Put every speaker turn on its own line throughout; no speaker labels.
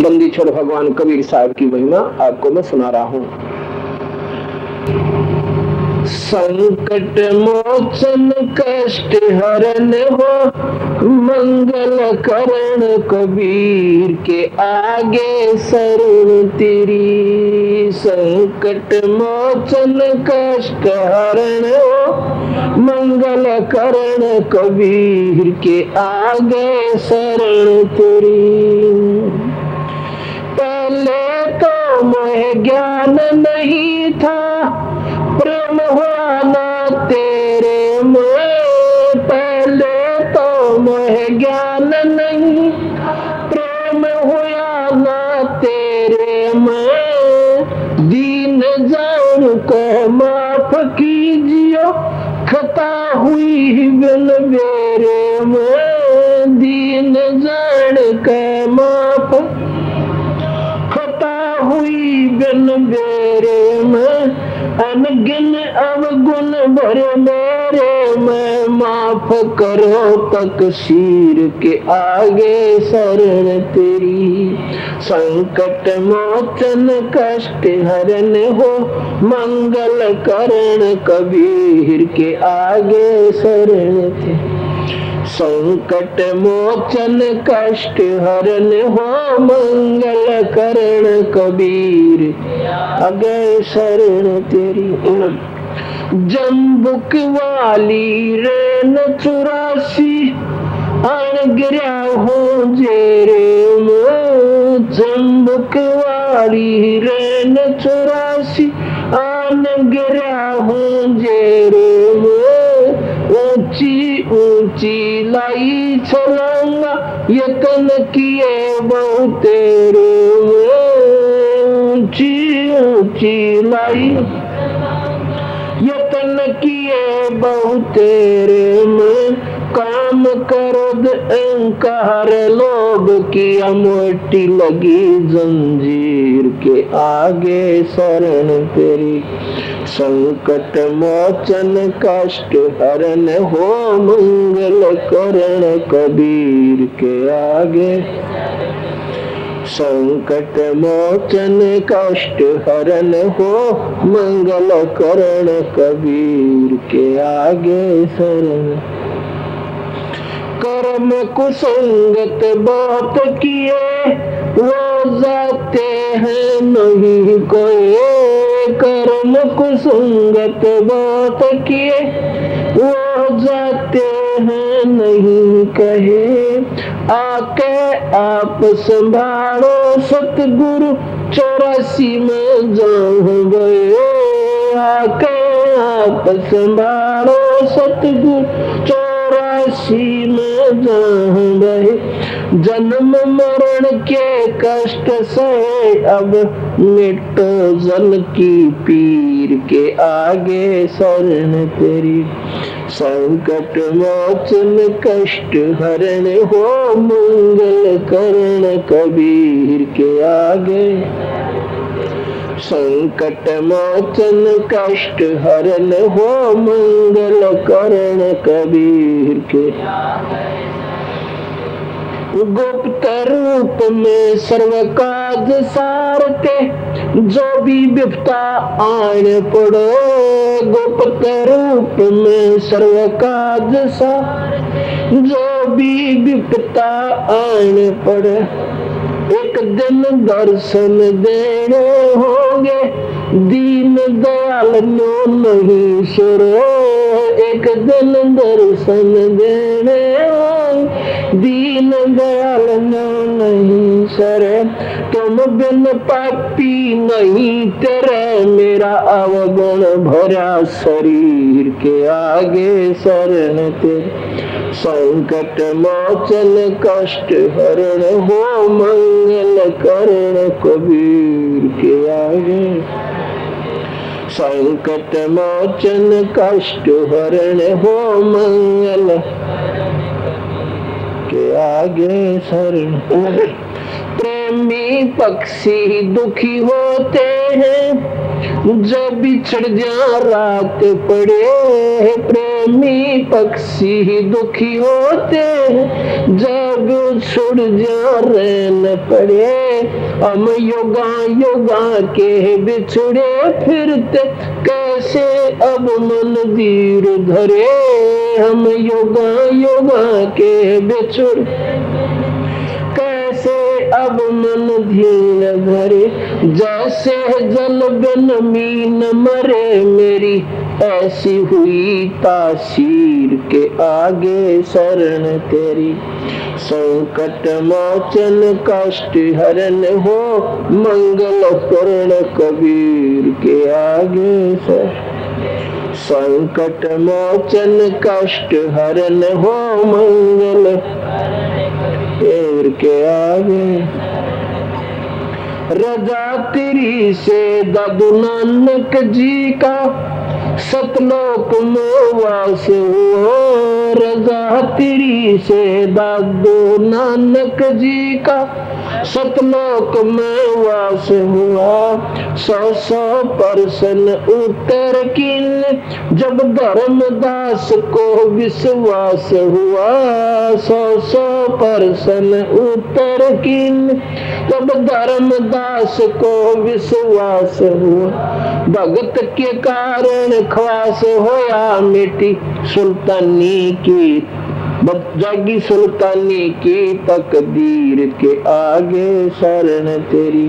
बंदी छोड़ भगवान कबीर साहब की महिमा आपको मैं सुना रहा हूँ। संकट मोचन कष्ट हरण हो, मंगल करण कबीर के आगे शरण तेरी। संकट मोचन कष्ट हरण हो, मंगल करण कबीर के आगे शरण तेरी। पहले तो मोह ज्ञान नहीं था, प्रेम हुआ ना तेरे में। पहले तो मोह ज्ञान नहीं, प्रेम हुआ ना तेरे में। दीन जान को माफ कीजियो, खता हुई बिन मेरे में। दीन जान के माफ हुई बिन मेरे में। अनगिन अवगुण भरे मेरे में, माफ करो तकसीर के आगे शरण तेरी। संकट मोचन कष्ट हरण हो, मंगल करण कबीर के आगे शरण तेरी। संकट मोचन कष्ट हरण हो, मंगल करण कबीर आगे शरण तेरी। जम्बुक वाली रेन 84 आन गिरा हूँ जेरे में। जम्बुक वाली रेन 84 आन गिरा हूँ जेरे में। ऊंची ऊंची लाई छलांगा यतन किए बहुत तेरे में। ऊंची ऊंची लाई यतन किए बहुत तेरे में। काम क्रोध अहंकार लोभ की मोटी लगी जंजीर के आगे शरण तेरी। संकट मोचन कष्ट हरण हो, मंगल करण कबीर के आगे। संकट मोचन कष्ट हरण हो, मंगल करण कबीर के आगे शरण। कर्म कुसंगत बहुत किए, वो जाते हैं नहीं कोई। कर्म कुसंगत बहुत किए, वो जाते हैं नहीं कहे। आके आप संभालो सतगुरु 84 में जाऊं गए। आके आप संभालो सतगुरु 84 में जाऊं गए। जन्म मरण के कष्ट से अब मिटो जन की पीर के आगे शरण तेरी। संकट मोचन कष्ट हरण हो, मंगल करण कबीर के आगे। संकट मोचन कष्ट हरण हो, मंगल करण कबीर के। गुप्त रूप में सर्व काज सारते, जो भी विपता आन पड़ो। गुप्त रूप में सर्व काज सारते, जो भी विपता आन पड़े। एक दिन दर्शन देने होंगे, दीन दयाल नो नहीं सुरो। एक दिन दर्शन देने होंगे, दीन दयाल नो नहीं सरे। तुम बिन पापी नहीं तेरे, मेरा अवगुण भरा शरीर के आगे शरण तेरी। संकट मोचन कष्ट हरण हो, मंगल करण कबीर के आगे। संकट मोचन कष्ट हरण हो, मंगल के आगे शरण। प्रेमी पक्षी दुखी होते हैं, जो बिछड़ जा रात पड़े। प्रेमी पक्षी दुखी होते हैं, जो बिछुड़ जा रहन पड़े। हम योगा योगा के बिछड़े फिरते, कैसे अब मंदिर धरे। हम योगा योगा के बिछुड़, कैसे अब मन धीन धरे। जैसे जल बिन मीन मरे, मेरी ऐसी हुई तासीर के आगे शरण तेरी। संकट मोचन कष्ट हरण हो, मंगल पूर्ण कबीर के आगे शरण। संकट मोचन कष्ट हरण हो, मंगल कबीर के आगे। रजा तेरी से दादू नानक जी का, सतलोक में वास हुआ। रजा तेरी से दादू नानक जी का, सतलोक में वास हुआ। 100% उत्तर किन, जब धर्मदास को विश्वास हुआ। 100% उत्तर किन, जब धर्मदास को विश्वास हुआ। भगत के कारण ख्वास होया मिटी, सुल्तानी की जागी सुल्तानी की तकदीर के आगे शरण तेरी।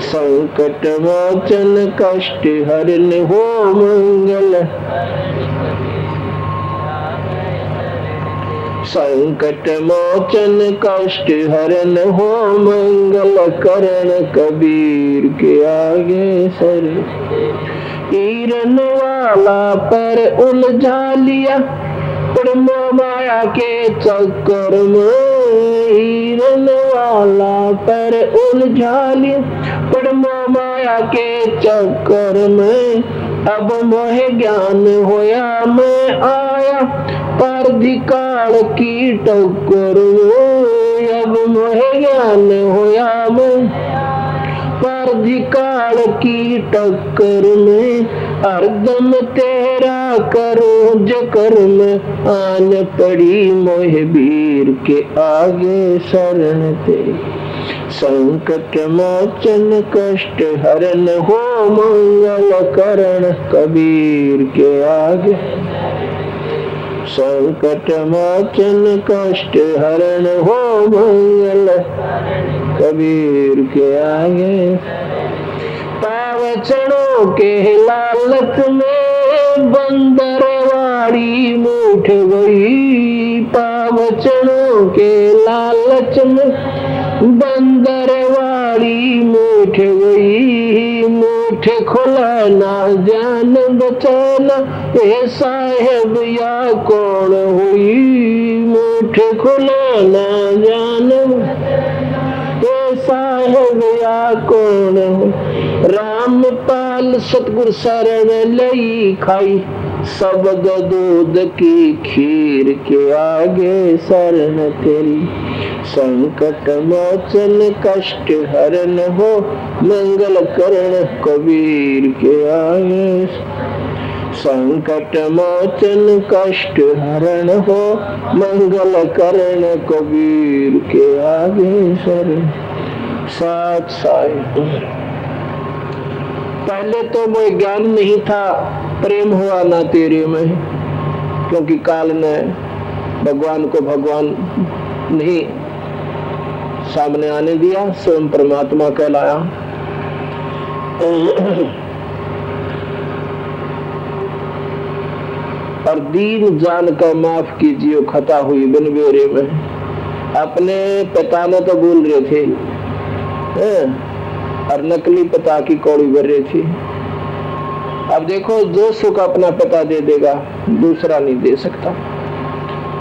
संकट मोचन कष्ट हरण हो, मंगल। संकट मोचन कष्ट हरण हो, मंगल करण कबीर के आगे शरण। ईरन वाला पर उलझा लिया, माया के चक्कर में। हीरन वाला पर उलझा लिया, माया के चक्कर में। अब मोह ज्ञान होया, मैं आया पारधिकाल की टक्कर में। अब मोह ज्ञान होया, मैं पारधिकाल की टक्कर में। हरदम तेरा करो जो कर्म, आन पड़ी मोह वीर के आगे शरण तेरी। संकट मोचन कष्ट हरण हो, मंगल करण कबीर के आगे। संकट मोचन कष्ट हरण हो, मंगल कबीर के आगे। पावचनों के लालच में बंदरवाड़ी मूठ गई। पावचनों के लालच में बंदरवाड़ी मूठ गई। मूठ खुला ना जान बचाना, ए साहेब या कौन हुई। मूठ खुला ना जान साहेब या कौन हो। रामपाल सतगुर शरण लई खाई, सबद दूध की खीर के आगे शरण तेरी। संकट मोचन कष्ट हरण हो, मंगल करण कबीर के आगे। संकट मोचन कष्ट हरण हो, मंगल करण कबीर के आगे शरण। साथ साहिब पहले तो मोह ज्ञान नहीं था, प्रेम हुआ ना तेरे में। क्योंकि काल ने भगवान को भगवान नहीं सामने आने दिया, स्वयं परमात्मा कहलाया। और दीन जान कर माफ कीजिए, खता हुई बिन बेरे में। अपने पिता ने तो बोल रहे थे और नकली पिता की कौड़ी भर रही थी। अब देखो, जो सुख अपना पिता दे देगा, दूसरा नहीं दे सकता।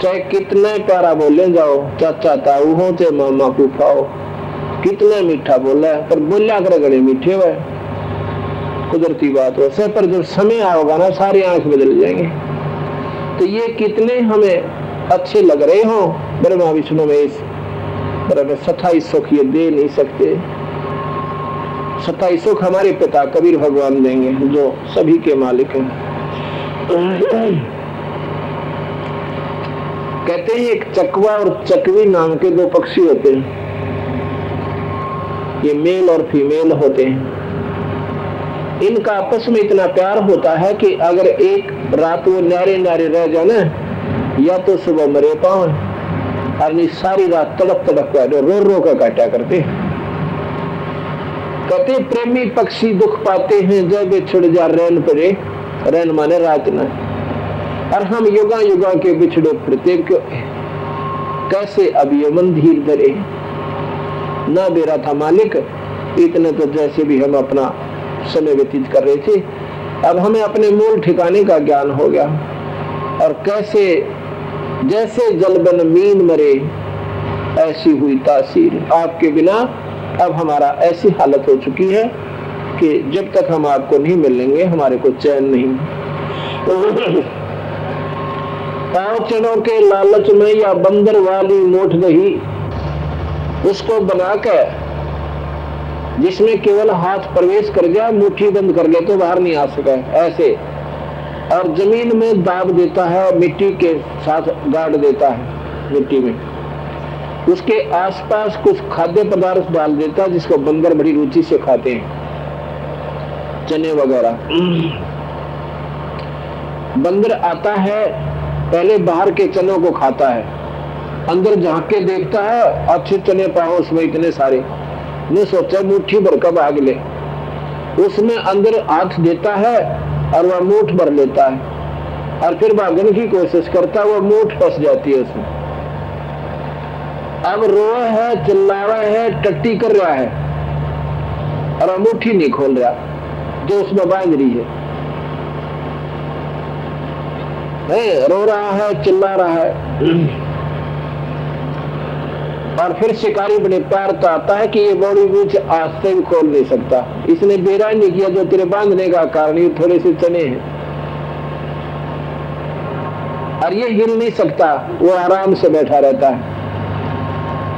चाहे कितने प्यारा बोले जाओ, चाचा ताऊ हो चाहे मामा फूफा हो, कितने मीठा बोला है, पर बोलिया कर गड़े मीठे हुए, कुदरती बात हो। पर जब समय आएगा ना, सारी आंख बदल जाएंगे। तो ये कितने हमें अच्छे लग रहे हो, ब्रह्मा विष्णु में बराबर 27 सुख ये दे नहीं सकते। 27 सुख हमारे पिता कबीर भगवान देंगे, जो सभी के मालिक हैं। कहते हैं एक चकवा और चकवी नाम के दो पक्षी होते हैं, ये मेल और फीमेल होते हैं। इनका आपस में इतना प्यार होता है कि अगर एक रात वो न्यारे न्यारे रह जाए ना, या तो सुबह मरे पाओ और सारी रात तड़प तड़प कर रो रो कर काटा करते। कहते प्रेमी पक्षी दुख पाते हैं जब बिछड़ जा रैन पड़े, रैन माने रात न, और हम युगा युगा के बिछड़े फिरते क्यों, कैसे अब ये मन धीर धरे ना बेरा था मालिक, इतने तो जैसे भी हम अपना समय व्यतीत कर रहे थे, अब हमें अपने मूल ठिकाने का ज्ञान हो गया। और कैसे जैसे जलबन मीन मरे ऐसी हुई तासीर, आपके बिना अब हमारा ऐसी हालत हो चुकी है कि जब तक हम आपको नहीं मिलेंगे हमारे को चैन नहीं। पांव चढ़ों के लालच में या बंदर वाली मोट दही, उसको बनाकर जिसमें केवल हाथ प्रवेश कर गया, मुट्ठी बंद कर ले तो बाहर नहीं आ सका ऐसे, और जमीन में दाब देता है, मिट्टी के साथ गाड़ देता है मिट्टी में, उसके आसपास कुछ खाद्य पदार्थ डाल देता है जिसको बंदर बड़ी रुचि से खाते हैं, चने वगैरह। बंदर आता है पहले बाहर के चनों को खाता है, अंदर झांक के देखता है अच्छे चने पाओ उसमें इतने सारे, ने सोचा मुट्ठी भर का भाग ले, उसमें अंदर हाथ देता है और वह मूठ भर लेता है और फिर भागने की कोशिश करता है, वह मूठ फंस जाती है उसमें। अब रो है, चिल्ला रहा है, टट्टी कर रहा है और मुट्ठी नहीं खोल रहा जो उसमें बांध रही है, रो रहा है, चिल्ला रहा है। और फिर शिकारी बड़े प्यार तो आता है कि ये बॉडी कुछ आज से भी खोल नहीं सकता, इसने बेरा नहीं किया जो तेरे बांधने का कारण, ये थोड़े से चने हैं और ये हिल नहीं सकता, वो आराम से बैठा रहता है।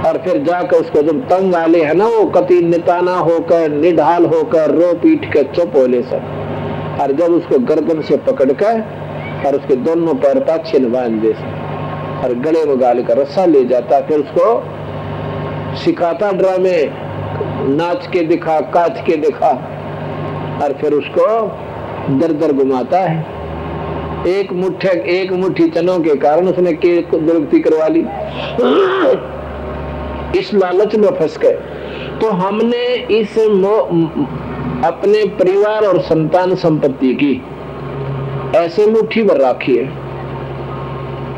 और फिर जाकर उसको जब तंग वाले है ना, वो कति निताना होकर निढाल होकर रो पीट के चुप हो ले सब, और जब उसको गर्दन से पकड़ कर और उसके दोनों पैर पाछे बांध दे और गले में गाल कर रस्सा ले जाता, फिर उसको सिखाता ड्रामे, नाच के दिखा, काच के दिखा, और फिर उसको दर दर घुमाता है। एक मुट्ठी चनों के कारण उसने दुर्गति करवा ली, इस लालच में फंस गए। तो हमने इस अपने परिवार और संतान संपत्ति की ऐसे मुट्ठी भर रखी है,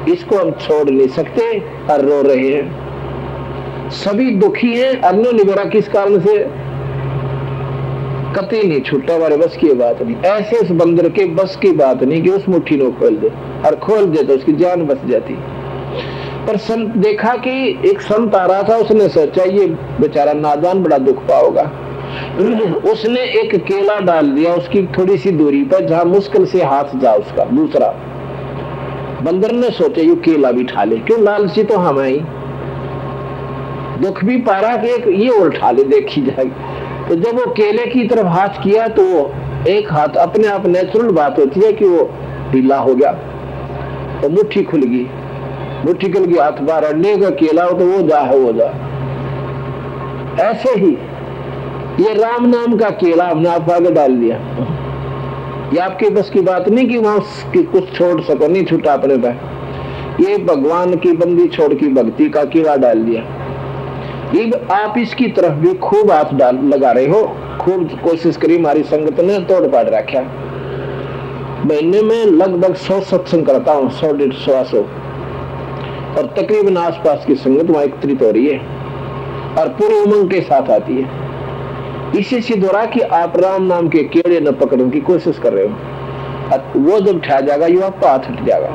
इसको हम छोड़ नहीं सकते और रो रहे हैं, सभी दुखी हैं। अन्य निबरा किस कारण से कतई नहीं छूटा, हमारे बस की बात नहीं, ऐसे उस बंदर के बस की बात नहीं कि उस मुट्ठी को खोल दे, और खोल दे तो उसकी जान बच जाती। पर संत देखा कि एक संत आ रहा था, उसने सोचा ये बेचारा नादान बड़ा दुख पाओगा, उसने एक केला डाल दिया उसकी थोड़ी सी दूरी पर जहां मुश्किल से हाथ जा उसका दूसरा। बंदर ने सोचा ये केला भी उठा ले, क्यों लालची तो हम ही, दुख भी पा रहा कि एक ये उठा ले देखी जाएगी। तो जब वो केले की तरफ हाथ किया तो वो एक हाथ अपने आप नेचुरल बात होती है कि वो ढीला हो गया, तो मुट्ठी खुल गई, मुट्ठी खुल गई, हाथ बाहर लेगा केला हो तो वो जा है वो जा। ऐसे ही ये राम नाम का केला हमने आप आगे डाल दिया, ये आपके बस की बात नहीं कि वहां कुछ छोड़ सको, नहीं छूटा अपने पे, ये भगवान की बंदी छोड़ की भक्ति का कीड़ा डाल दिया। आप इसकी तरफ भी खूब हाथ डाल लगा रहे हो, खूब कोशिश करी, हमारी संगत ने तोड़ पाड़ रखा। महीने में लगभग 100 सत्संग करता हूँ, 100-150, और तकरीबन आसपास की संगत वहां एकत्रित हो रही है और पूरे उमंग के साथ आती है। इसी से दोहरा कि आप राम नाम के कीड़े न पकड़ने की कोशिश कर रहे हो, वो जब ठा जाएगा ये आपका हाथ हट जाएगा,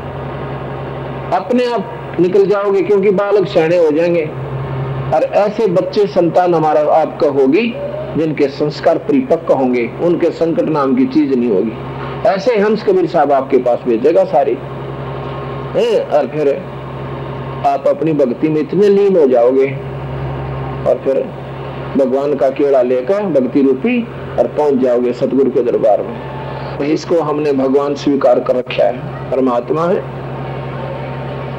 अपने आप निकल जाओगे, क्योंकि बालक सयाने हो जाएंगे। और ऐसे बच्चे संतान हमारा आपका होगी जिनके संस्कार परिपक्व होंगे, उनके संकट नाम की चीज नहीं होगी। ऐसे हंस कबीर साहब आपके पास भेजेगा सारी, और फिर आप अपनी भक्ति में इतने लीन हो जाओगे और फिर भगवान का कीड़ा लेकर भक्ति रूपी और पहुंच जाओगे सतगुरु के दरबार में। इसको हमने भगवान स्वीकार कर रखा है, परमात्मा है।